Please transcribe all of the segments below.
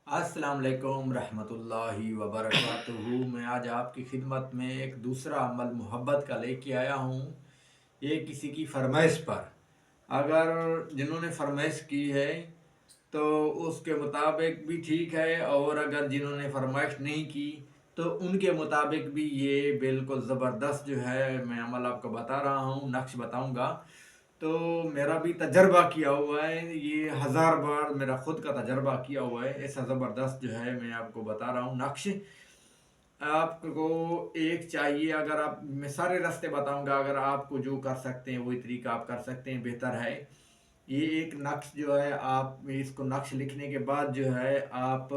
अस्सलाम वालेकुम रहमतुल्लाहि व बरकातुहू। मैं आज आपकी खिदमत में एक दूसरा अमल मोहब्बत का लेके आया हूँ। ये किसी की फरमाइश पर, अगर जिन्होंने फरमाइश की है तो उसके मुताबिक भी ठीक है, और अगर जिन्होंने फरमाइश नहीं की तो उनके मुताबिक भी ये बिल्कुल ज़बरदस्त जो है मैं अमल आपको बता रहा हूँ, नक्श बताऊँगा। तो मेरा भी तजर्बा किया हुआ है, ये हज़ार बार मेरा खुद का तजर्बा किया हुआ है, ऐसा ज़बरदस्त जो है मैं आपको बता रहा हूँ नक्श। आपको एक चाहिए, अगर आप, मैं सारे रास्ते बताऊंगा, अगर आपको जो कर सकते हैं वही तरीका आप कर सकते हैं, बेहतर है। ये एक नक्श जो है, आप इसको नक्श लिखने के बाद जो है आप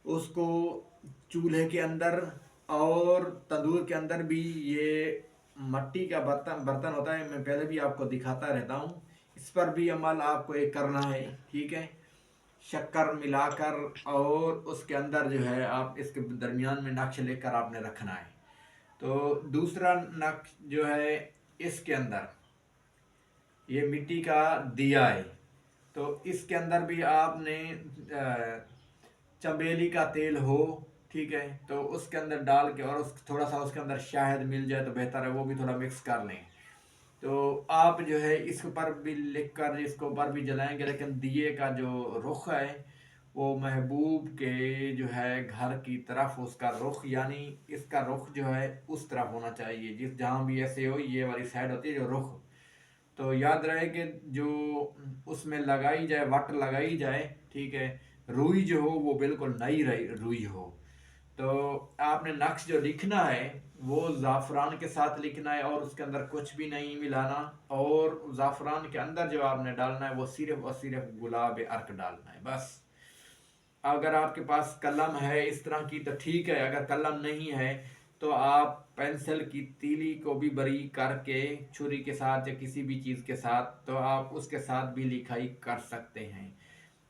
उसको चूल्हे के अंदर और तंदूर के अंदर भी, ये मट्टी का बर्तन बर्तन होता है, मैं पहले भी आपको दिखाता रहता हूँ, इस पर भी अमल आपको एक करना है, ठीक है। शक्कर मिलाकर और उसके अंदर जो है आप इसके दरमियान में नक्श लेकर आपने रखना है। तो दूसरा नक्श जो है, इसके अंदर ये मिट्टी का दिया है, तो इसके अंदर भी आपने चमेली का तेल हो, ठीक है, तो उसके अंदर डाल के, और थोड़ा सा उसके अंदर शहद मिल जाए तो बेहतर है, वो भी थोड़ा मिक्स कर लें। तो आप जो है इस ऊपर भी लिख कर इसको ऊपर भी जलाएंगे, लेकिन दिए का जो रुख है वो महबूब के जो है घर की तरफ, उसका रुख, यानी इसका रुख जो है उस तरफ होना चाहिए, जिस जहाँ भी ऐसे हो, ये वाली साइड होती है जो रुख। तो याद रहे कि जो उसमें लगाई जाए, वट लगाई जाए, ठीक है, रुई जो हो वो बिल्कुल नई रुई हो। तो आपने नक्श जो लिखना है वो ज़ाफ़रान के साथ लिखना है, और उसके अंदर कुछ भी नहीं मिलाना, और ज़ाफ़रान के अंदर जो आपने डालना है वो सिर्फ और सिर्फ गुलाब अर्क डालना है, बस। अगर आपके पास कलम है इस तरह की तो ठीक है, अगर कलम नहीं है तो आप पेंसिल की तीली को भी बारीक करके छुरी के साथ या किसी भी चीज़ के साथ, तो आप उसके साथ भी लिखाई कर सकते हैं।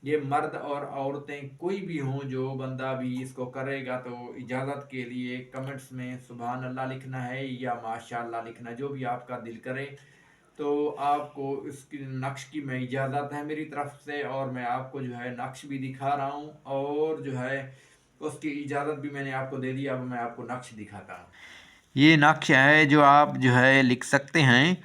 ये मर्द और औरतें कोई भी हों, जो बंदा भी इसको करेगा, तो इजाज़त के लिए कमेंट्स में सुभान अल्लाह लिखना है या माशाअल्लाह लिखना है, जो भी आपका दिल करे। तो आपको इसकी नक्श की मैं इजाज़त है मेरी तरफ से, और मैं आपको जो है नक्श भी दिखा रहा हूँ, और जो है उसकी इजाज़त भी मैंने आपको दे दी। अब मैं आपको नक्श दिखाता हूँ। ये नक्श है जो आप जो है लिख सकते हैं।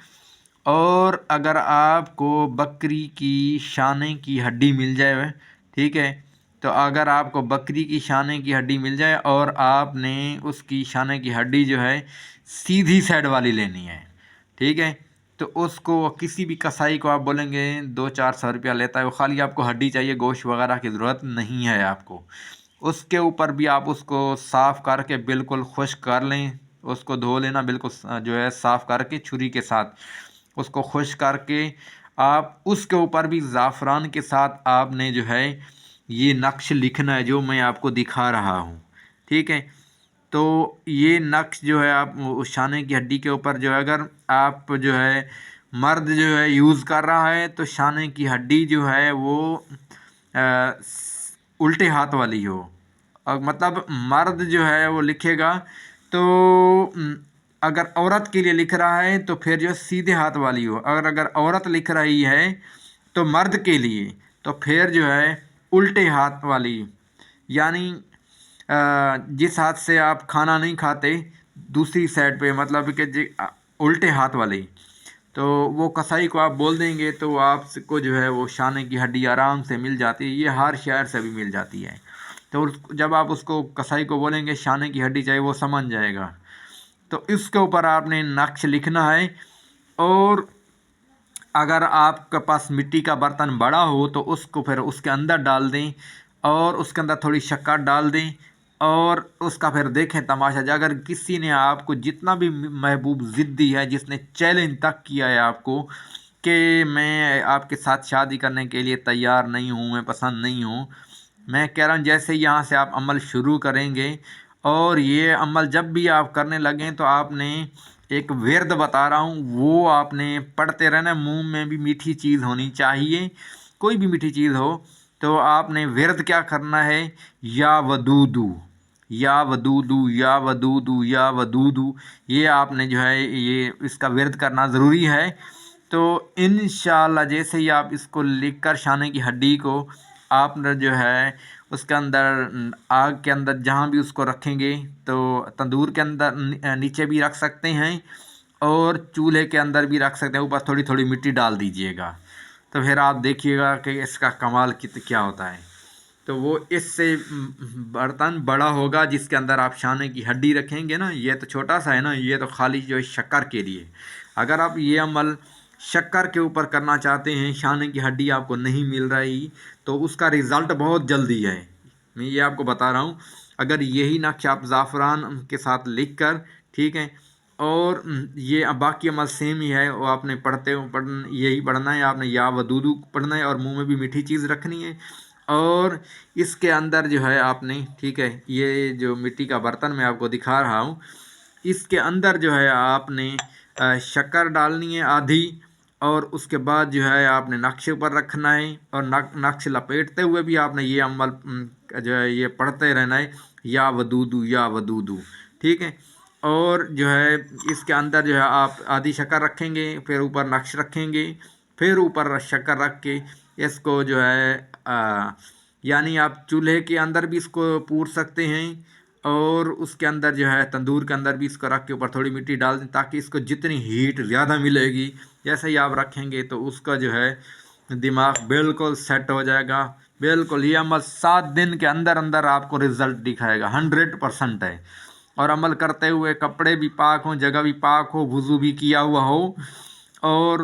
और अगर आपको बकरी की शाने की हड्डी मिल जाए, ठीक है, तो अगर आपको बकरी की शाने की हड्डी मिल जाए और आपने उसकी शाने की हड्डी जो है सीधी साइड वाली लेनी है, ठीक है, तो उसको किसी भी कसाई को आप बोलेंगे 200-400 रुपया लेता है, वो खाली आपको हड्डी चाहिए, गोश्त वगैरह की ज़रूरत नहीं है आपको। उसके ऊपर भी आप उसको साफ़ करके बिल्कुल खुश्क कर लें, उसको धो लेना बिल्कुल जो है साफ़ करके छुरी के साथ उसको खुश्क करके, आप उसके ऊपर भी ज़ाफ़रान के साथ आपने जो है ये नक्श लिखना है जो मैं आपको दिखा रहा हूँ, ठीक है। तो ये नक्श जो है आप उस शाने की हड्डी के ऊपर जो है, अगर आप जो है मर्द जो है यूज़ कर रहा है तो शाने की हड्डी जो है वो उल्टे हाथ वाली हो, और मतलब मर्द जो है वो लिखेगा तो अगर औरत के लिए लिख रहा है तो फिर जो सीधे हाथ वाली हो, अगर औरत लिख रही है तो मर्द के लिए तो फिर जो है उल्टे हाथ वाली, यानी जिस हाथ से आप खाना नहीं खाते दूसरी साइड पे, मतलब कि उल्टे हाथ वाली। तो वो कसाई को आप बोल देंगे तो आपको जो है वो शाने की हड्डी आराम से मिल जाती है, ये हर शहर से भी मिल जाती है। तो जब आप उसको कसाई को बोलेंगे शाने की हड्डी चाहिए, वो समझ जाएगा। तो इसके ऊपर आपने नक्श लिखना है। और अगर आपके पास मिट्टी का बर्तन बड़ा हो तो उसको फिर उसके अंदर डाल दें, और उसके अंदर थोड़ी शक्कर डाल दें, और उसका फिर देखें तमाशा। अगर किसी ने आपको, जितना भी महबूब ज़िद्दी है, जिसने चैलेंज तक किया है आपको कि मैं आपके साथ शादी करने के लिए तैयार नहीं हूँ, मैं पसंद नहीं हूँ, मैं कह रहा हूँ जैसे यहाँ से आप अमल शुरू करेंगे, और ये अमल जब भी आप करने लगें तो आपने एक विर्द बता रहा हूँ वो आपने पढ़ते रहना। मुंह में भी मीठी चीज़ होनी चाहिए, कोई भी मीठी चीज़ हो। तो आपने विर्द क्या करना है, या वदूदू, या वदूदू, या वदूदू, या वदूदू, ये आपने जो है ये इसका विर्द करना ज़रूरी है। तो इंशाअल्लाह जैसे ही आप इसको लिख कर शाने की हड्डी को آپ نے جو ہے اس کے اندر آگ کے اندر جہاں بھی اس کو رکھیں گے تو تندور کے اندر نیچے بھی رکھ سکتے ہیں اور چولہے کے اندر بھی رکھ سکتے ہیں، اوپر تھوڑی تھوڑی مٹی ڈال دیجئے گا، تو پھر آپ دیکھیے گا کہ اس کا کمال کیا ہوتا ہے۔ تو وہ اس سے برتن بڑا ہوگا جس کے اندر آپ شانے کی ہڈی رکھیں گے نا، یہ تو چھوٹا سا ہے نا، یہ تو خالی جو ہے شکر کے لیے۔ اگر آپ یہ عمل شکر کے اوپر کرنا چاہتے ہیں، شانے کی ہڈی آپ کو نہیں مل رہی، تو اس کا رزلٹ بہت جلدی ہے، میں یہ آپ کو بتا رہا ہوں۔ اگر یہی نقش آپ زعفران کے ساتھ لکھ کر، ٹھیک ہے، اور یہ باقی عمل سیم ہی ہے، وہ آپ نے یہی پڑھنا ہے، آپ نے یا ودودو پڑھنا ہے اور منہ میں بھی میٹھی چیز رکھنی ہے، اور اس کے اندر جو ہے آپ نے، ٹھیک ہے، یہ جو مٹی کا برتن میں آپ کو دکھا رہا ہوں، اس کے اندر جو ہے آپ نے شکر ڈالنی ہے آدھی، اور اس کے بعد جو ہے آپ نے نقش پر رکھنا ہے، اور نقش لپیٹتے ہوئے بھی آپ نے یہ عمل جو ہے یہ پڑھتے رہنا ہے، یا ودودو یا ودودو، ٹھیک ہے۔ اور جو ہے اس کے اندر جو ہے آپ آدھی شکر رکھیں گے، پھر اوپر نقش رکھیں گے، پھر اوپر شکر رکھ کے اس کو جو ہے یعنی آپ چولہے کے اندر بھی اس کو پور سکتے ہیں، اور اس کے اندر جو ہے تندور کے اندر بھی اس کو رکھ کے اوپر تھوڑی مٹی ڈال دیں، تاکہ اس کو جتنی ہیٹ زیادہ ملے گی، جیسے ہی آپ رکھیں گے تو اس کا جو ہے دماغ بالکل سیٹ ہو جائے گا۔ بالکل یہ عمل 7 دن کے اندر اندر آپ کو رزلٹ دکھائے گا، 100% ہے۔ اور عمل کرتے ہوئے کپڑے بھی پاک ہوں، جگہ بھی پاک ہو، وضو بھی کیا ہوا ہو، اور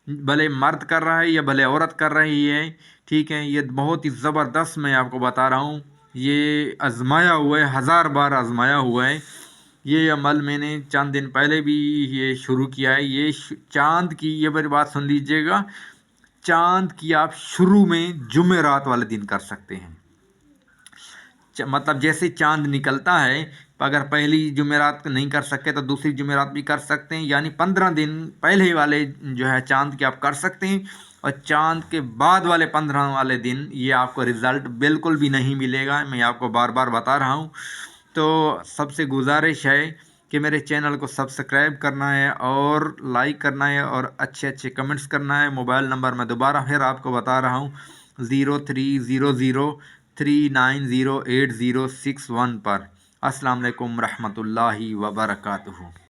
بھلے مرد کر رہا ہے یا بھلے عورت کر رہی ہے، ٹھیک ہے، یہ بہت ہی زبردست میں آپ کو بتا رہا ہوں، یہ آزمایا ہوا ہے، 1000 بار آزمایا ہوا ہے۔ یہ عمل میں نے چند دن پہلے بھی یہ شروع کیا ہے۔ یہ چاند کی، یہ میری بات سن لیجئے گا، چاند کی آپ شروع میں جمعرات والے دن کر سکتے ہیں، مطلب جیسے چاند نکلتا ہے، اگر پہلی جمعرات نہیں کر سکے تو دوسری جمعرات بھی کر سکتے ہیں، یعنی 15 دن پہلے والے جو ہے چاند کے آپ کر سکتے ہیں، اور چاند کے بعد والے 15 والے دن یہ آپ کو رزلٹ بالکل بھی نہیں ملے گا، میں آپ کو بار بار بتا رہا ہوں۔ تو سب سے گزارش ہے کہ میرے چینل کو سبسکرائب کرنا ہے اور لائک کرنا ہے اور اچھے اچھے کمنٹس کرنا ہے۔ موبائل نمبر میں دوبارہ پھر آپ کو بتا رہا ہوں، 0300390861 پر۔ السلام علیکم ورحمۃ اللہ وبرکاتہ۔